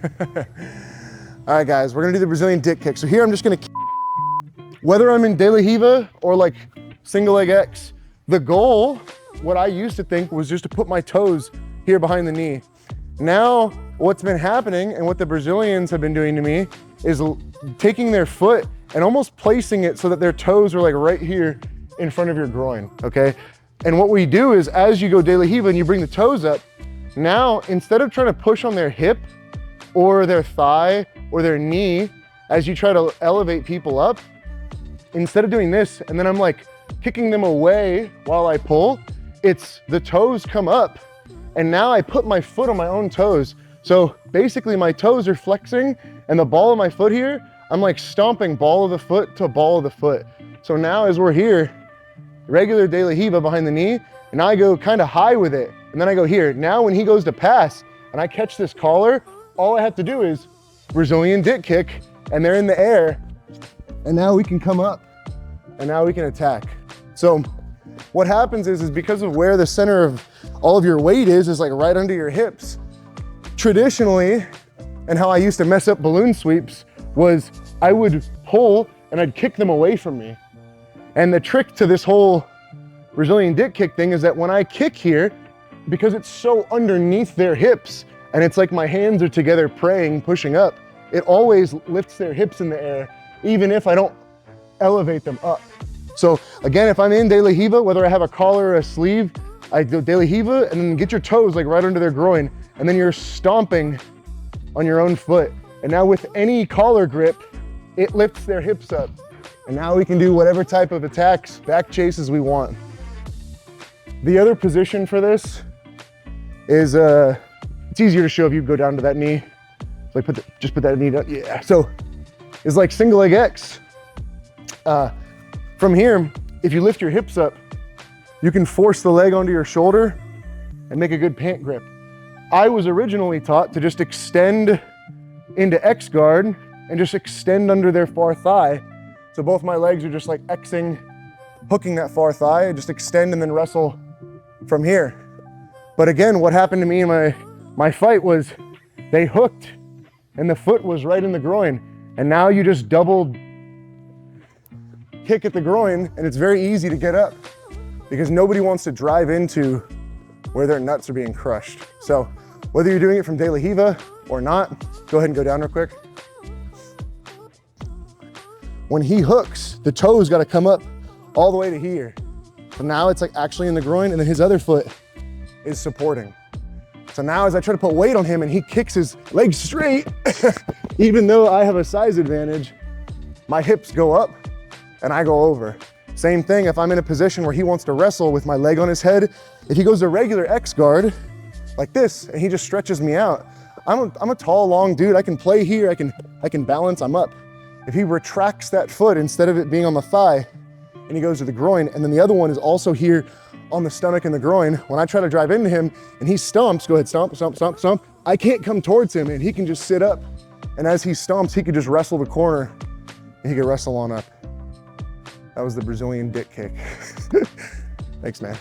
All right, guys, we're gonna do the Brazilian dick kick. So here I'm just gonna, whether I'm in De La Riva or like single leg X, the goal, what I used to think was just to put my toes here behind the knee. Now, what's been happening and what the Brazilians have been doing to me is taking their foot and almost placing it so that their toes are like right here in front of your groin, okay? And what we do is as you go De La Riva and you bring the toes up, now instead of trying to push on their hip or their thigh or their knee, as you try to elevate people up, instead of doing this, and then I'm like kicking them away while I pull, it's the toes come up, and now I put my foot on my own toes. So basically my toes are flexing, and the ball of my foot here, I'm like stomping ball of the foot to ball of the foot. So now as we're here, regular De La Riva behind the knee, and I go kind of high with it, and then I go here. Now when he goes to pass, and I catch this collar, all I have to do is Brazilian dick kick, and they're in the air, and now we can come up, and now we can attack. So what happens is because of where the center of all of your weight is like right under your hips, traditionally, and how I used to mess up balloon sweeps was I would pull and I'd kick them away from me. And the trick to this whole Brazilian dick kick thing is that when I kick here, because it's so underneath their hips, and it's like my hands are together praying, pushing up, it always lifts their hips in the air, even if I don't elevate them up. So again, if I'm in De La Riva, whether I have a collar or a sleeve, I do De La Riva and then get your toes like right under their groin, and then you're stomping on your own foot. And now with any collar grip, it lifts their hips up. And now we can do whatever type of attacks, back chases we want. The other position for this is, it's easier to show if you go down to that knee. Like just put that knee down, yeah. So it's like single leg X. From here, if you lift your hips up, you can force the leg onto your shoulder and make a good pant grip. I was originally taught to just extend into X guard and just extend under their far thigh. So both my legs are just like Xing, hooking that far thigh, and just extend and then wrestle from here. But again, what happened to me in my fight was they hooked and the foot was right in the groin. And now you just double kick at the groin, and it's very easy to get up because nobody wants to drive into where their nuts are being crushed. So whether you're doing it from De La Riva or not, go ahead and go down real quick. When he hooks, the toes got to come up all the way to here. So now it's like actually in the groin, and then his other foot is supporting. So now as I try to put weight on him and he kicks his legs straight, even though I have a size advantage, my hips go up and I go over. Same thing if I'm in a position where he wants to wrestle with my leg on his head. If he goes to regular X guard like this and he just stretches me out, I'm a tall, long dude. I can play here, I can balance, I'm up. If he retracts that foot instead of it being on the thigh and he goes to the groin, and then the other one is also here on the stomach and the groin, when I try to drive into him and he stomps, go ahead, stomp, stomp, stomp, stomp, I can't come towards him and he can just sit up. And as he stomps, he could just wrestle the corner and he could wrestle on up. That was the Brazilian dick kick. Thanks, man.